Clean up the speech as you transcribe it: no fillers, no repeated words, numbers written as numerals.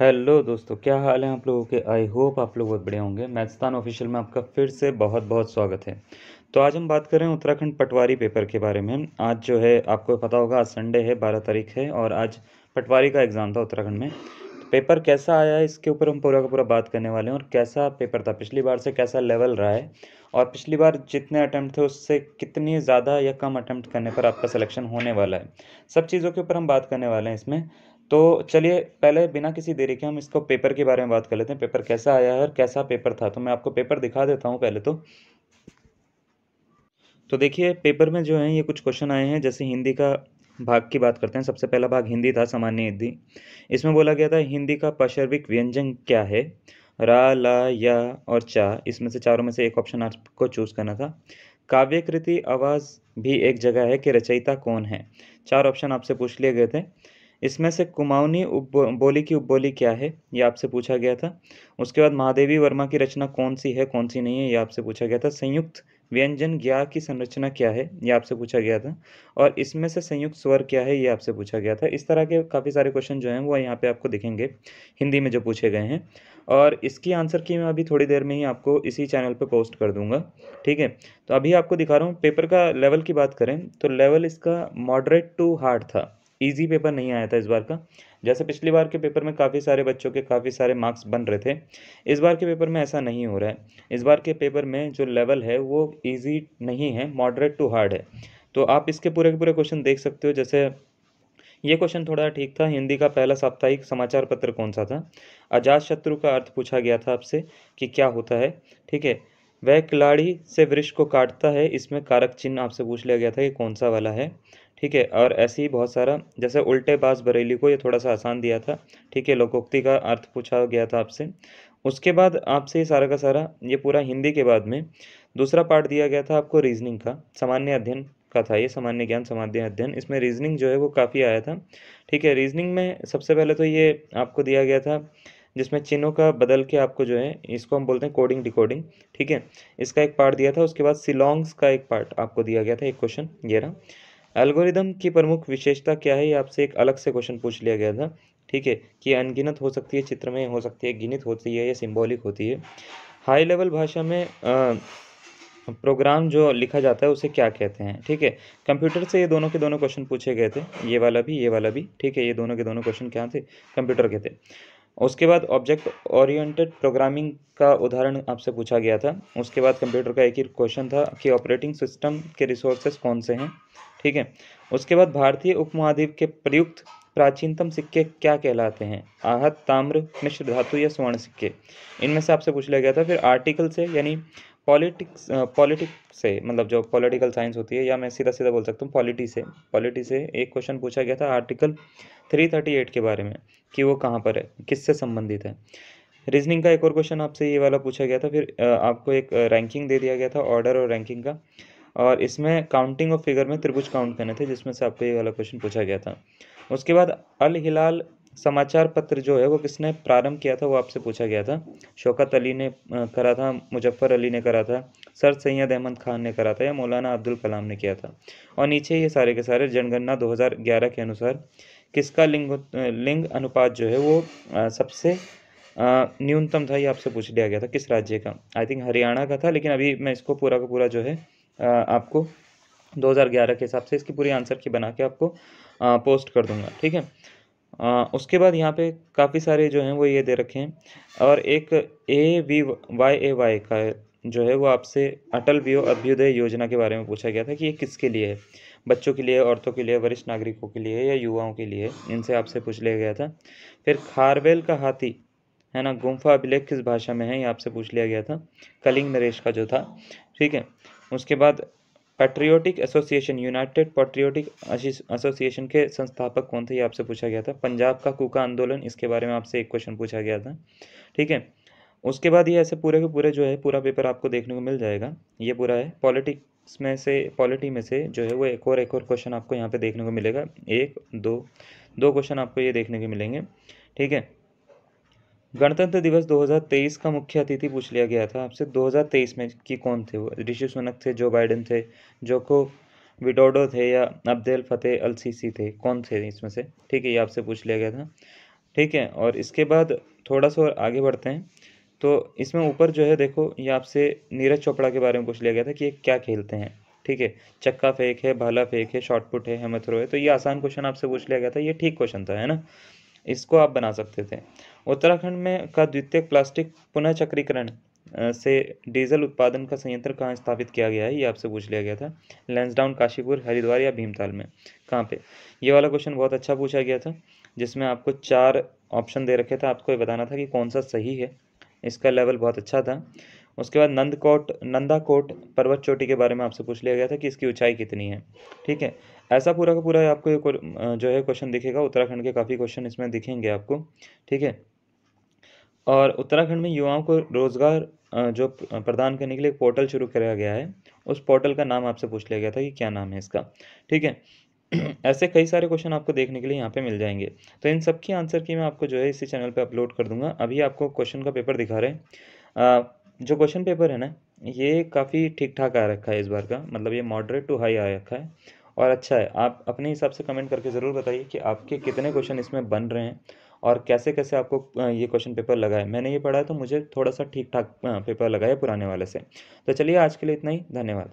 Hello दोस्तों, क्या हाल है आप लोगों के। आई होप आप लोग बहुत बढ़िया होंगे। मैथस्तान ऑफिशियल में आपका फिर से बहुत बहुत स्वागत है। तो आज हम बात कर रहे हैं उत्तराखंड पटवारी पेपर के बारे में। आज जो है आपको पता होगा, आज संडे है, 12 तारीख है और आज पटवारी का एग्ज़ाम था उत्तराखंड में। तो पेपर कैसा आया है इसके ऊपर हम पूरा का पूरा बात करने वाले हैं, और कैसा पेपर था, पिछली बार से कैसा लेवल रहा है, और पिछली बार जितने अटैम्प्ट थे उससे कितनी ज़्यादा या कम अटैम्प्ट करने पर आपका सिलेक्शन होने वाला है। सब चीज़ों के ऊपर हम बात करने वाले हैं इसमें। तो चलिए पहले बिना किसी देरी के हम इसको पेपर के बारे में बात कर लेते हैं। पेपर कैसा आया है और कैसा पेपर था। तो मैं आपको पेपर दिखा देता हूँ पहले तो देखिए पेपर में जो है ये कुछ क्वेश्चन आए हैं। जैसे हिंदी का भाग की बात करते हैं। सबसे पहला भाग हिंदी था, सामान्य हिंदी। इसमें बोला गया था हिंदी का पार्श्विक व्यंजन क्या है। रा, ला, या और चा, इसमें से चारों में से एक ऑप्शन आपको चूज करना था। काव्य कृति आवाज भी एक जगह है कि रचयिता कौन है। चार ऑप्शन आपसे पूछ लिए गए थे। इसमें से कुमाऊनी बोली की उपबोली क्या है, ये आपसे पूछा गया था। उसके बाद महादेवी वर्मा की रचना कौन सी है, कौन सी नहीं है, ये आपसे पूछा गया था। संयुक्त व्यंजन ज्ञा की संरचना क्या है, ये आपसे पूछा गया था। और इसमें से संयुक्त स्वर क्या है, ये आपसे पूछा गया था। इस तरह के काफ़ी सारे क्वेश्चन जो हैं वो यहाँ पे आपको दिखेंगे हिंदी में जो पूछे गए हैं। और इसकी आंसर की मैं अभी थोड़ी देर में ही आपको इसी चैनल पे पोस्ट कर दूंगा। ठीक है। तो अभी आपको दिखा रहा हूँ पेपर का लेवल की बात करें तो लेवल इसका मॉडरेट टू हार्ड था। इजी पेपर नहीं आया था इस बार का। जैसे पिछली बार के पेपर में काफ़ी सारे बच्चों के काफ़ी सारे मार्क्स बन रहे थे, इस बार के पेपर में ऐसा नहीं हो रहा है। इस बार के पेपर में जो लेवल है वो इजी नहीं है, मॉडरेट टू हार्ड है। तो आप इसके पूरे के पूरे क्वेश्चन देख सकते हो। जैसे ये क्वेश्चन थोड़ा ठीक था। हिंदी का पहला साप्ताहिक समाचार पत्र कौन सा था। अजात शत्रु का अर्थ पूछा गया था आपसे कि क्या होता है। ठीक है। वह खिलाड़ी से वृक्ष को काटता है, इसमें कारक चिन्ह आपसे पूछ लिया गया था कि कौन सा वाला है। ठीक है। और ऐसे ही बहुत सारा, जैसे उल्टे बाज बरेली को, ये थोड़ा सा आसान दिया था। ठीक है। लोकोक्ति का अर्थ पूछा गया था आपसे। उसके बाद आपसे ये सारा का सारा, ये पूरा हिंदी के बाद में दूसरा पार्ट दिया गया था आपको रीजनिंग का, सामान्य अध्ययन का था ये, सामान्य ज्ञान सामान्य अध्ययन। इसमें रीजनिंग जो है वो काफ़ी आया था। ठीक है। रीजनिंग में सबसे पहले तो ये आपको दिया गया था जिसमें चिन्हों का बदल के आपको जो है, इसको हम बोलते हैं कोडिंग डिकोडिंग। ठीक है। इसका एक पार्ट दिया था। उसके बाद सिलोंग्स का एक पार्ट आपको दिया गया था, एक क्वेश्चन ये रहा। एल्गोरिदम की प्रमुख विशेषता क्या है, ये आपसे एक अलग से क्वेश्चन पूछ लिया गया था। ठीक है। कि अनगिनत हो सकती है, चित्र में हो सकती है, गिनित होती है या सिंबॉलिक होती है। हाई लेवल भाषा में प्रोग्राम जो लिखा जाता है उसे क्या कहते हैं। ठीक है। कंप्यूटर से ये दोनों के दोनों क्वेश्चन पूछे गए थे, ये वाला भी ये वाला भी। ठीक है। ये दोनों के दोनों क्वेश्चन क्या थे, कंप्यूटर के थे। उसके बाद ऑब्जेक्ट ओरिएंटेड प्रोग्रामिंग का उदाहरण आपसे पूछा गया था। उसके बाद कंप्यूटर का एक ही क्वेश्चन था कि ऑपरेटिंग सिस्टम के रिसोर्सेज कौन से हैं। ठीक है। उसके बाद भारतीय उपमहाद्वीप के प्रयुक्त प्राचीनतम सिक्के क्या कहलाते हैं। आहत, ताम्र, मिश्र धातु या स्वर्ण सिक्के, इनमें से आपसे पूछ लिया गया था। फिर आर्टिकल से, यानी पॉलिटिक्स से, मतलब जो पॉलिटिकल साइंस होती है, या मैं सीधा सीधा बोल सकता हूँ पॉलिटी से एक क्वेश्चन पूछा गया था आर्टिकल 338 के बारे में, कि वो कहाँ पर है, किससे संबंधित है। रीजनिंग का एक और क्वेश्चन आपसे ये वाला पूछा गया था। फिर आपको एक रैंकिंग दे दिया गया था, ऑर्डर और रैंकिंग का। और इसमें काउंटिंग ऑफ फिगर में त्रिभुज काउंट करने थे, जिसमें से आपको ये वाला क्वेश्चन पूछा गया था। उसके बाद अल हिलाल समाचार पत्र जो है वो किसने प्रारंभ किया था, वो आपसे पूछा गया था। शौकत अली ने करा था, मुजफ्फर अली ने करा था, सर सैयद अहमद खान ने करा था, या मौलाना अब्दुल कलाम ने किया था। और नीचे ये सारे के सारे जनगणना 2011 के अनुसार किसका लिंग अनुपात जो है वो सबसे न्यूनतम था, ये आपसे पूछ लिया गया था। किस राज्य का, आई थिंक हरियाणा का था, लेकिन अभी मैं इसको पूरा का पूरा जो है आपको 2011 के हिसाब से इसकी पूरी आंसर की बना के आपको पोस्ट कर दूंगा। ठीक है। उसके बाद यहाँ पे काफ़ी सारे जो हैं वो ये दे रखे हैं। और एक AVYAY का जो है वो आपसे अटल अभ्युदय योजना के बारे में पूछा गया था कि ये किसके लिए है। बच्चों के लिए, औरतों के लिए, वरिष्ठ नागरिकों के लिए या युवाओं के लिए, इनसे आपसे पूछ लिया गया था। फिर खारवेल का हाथी है ना, गुम्फा अभिलेख किस भाषा में है, ये आपसे पूछ लिया गया था, कलिंग नरेश का जो था। ठीक है। उसके बाद patriotic association, United patriotic association के संस्थापक कौन थे, ये आपसे पूछा गया था। पंजाब का कूका आंदोलन, इसके बारे में आपसे एक क्वेश्चन पूछा गया था। ठीक है। उसके बाद ये ऐसे पूरे के पूरे जो है पूरा पेपर आपको देखने को मिल जाएगा। ये पूरा है पॉलिटिक्स में से, पॉलिटी में से जो है वो एक और क्वेश्चन आपको यहाँ पे देखने को मिलेगा। एक दो दो क्वेश्चन आपको ये देखने को मिलेंगे। ठीक है। गणतंत्र दिवस 2023 का मुख्य अतिथि पूछ लिया गया था आपसे 2023 में, कि कौन थे वो। ऋषि सुनक थे, जो बाइडेन थे, जोको विडोडो थे, या अब्देल फतेह अल सीसी थे, कौन थे इसमें से। ठीक है। ये आपसे पूछ लिया गया था। ठीक है। और इसके बाद थोड़ा-सा और आगे बढ़ते हैं, तो इसमें ऊपर जो है देखो, ये आपसे नीरज चोपड़ा के बारे में पूछ लिया गया था कि ये क्या खेलते हैं, ठीक है। चक्का फेंक है, भाला फेंक है, शॉट पुट है, हैमर थ्रो है, तो ये आसान क्वेश्चन आपसे पूछ लिया गया था, ये ठीक क्वेश्चन था, है ना? इसको आप बना सकते थे। उत्तराखंड में का द्वितीयक प्लास्टिक पुनः चक्रीकरण से डीजल उत्पादन का संयंत्र कहाँ स्थापित किया गया है, ये आपसे पूछ लिया गया था। लैंसडाउन, काशीपुर, हरिद्वार या भीमताल में, कहाँ पे? ये वाला क्वेश्चन बहुत अच्छा पूछा गया था, जिसमें आपको 4 ऑप्शन दे रखे थे, आपको ये बताना था कि कौन सा सही है। इसका लेवल बहुत अच्छा था। उसके बाद नंदाकोट पर्वत चोटी के बारे में आपसे पूछ लिया गया था कि इसकी ऊंचाई कितनी है, ठीक है। ऐसा पूरा का पूरा आपको ये जो है क्वेश्चन दिखेगा, उत्तराखंड के काफ़ी क्वेश्चन इसमें दिखेंगे आपको, ठीक है। और उत्तराखंड में युवाओं को रोज़गार जो प्रदान करने के लिए एक पोर्टल शुरू कराया गया है, उस पोर्टल का नाम आपसे पूछ लिया गया था कि क्या नाम है इसका, ठीक है। ऐसे कई सारे क्वेश्चन आपको देखने के लिए यहाँ पे मिल जाएंगे। तो इन सब की आंसर की मैं आपको जो है इसी चैनल पे अपलोड कर दूंगा। अभी आपको क्वेश्चन का पेपर दिखा रहे हैं। जो क्वेश्चन पेपर है ना, ये काफ़ी ठीक ठाक आ रखा है इस बार का, मतलब ये मॉडरेट टू हाई आ रखा है और अच्छा है। आप अपने हिसाब से कमेंट करके ज़रूर बताइए कि आपके कितने क्वेश्चन इसमें बन रहे हैं और कैसे कैसे आपको ये क्वेश्चन पेपर लगा है। मैंने ये पढ़ा है तो मुझे थोड़ा सा ठीक ठाक पेपर लगा है पुराने वाले से। तो चलिए आज के लिए इतना ही, धन्यवाद।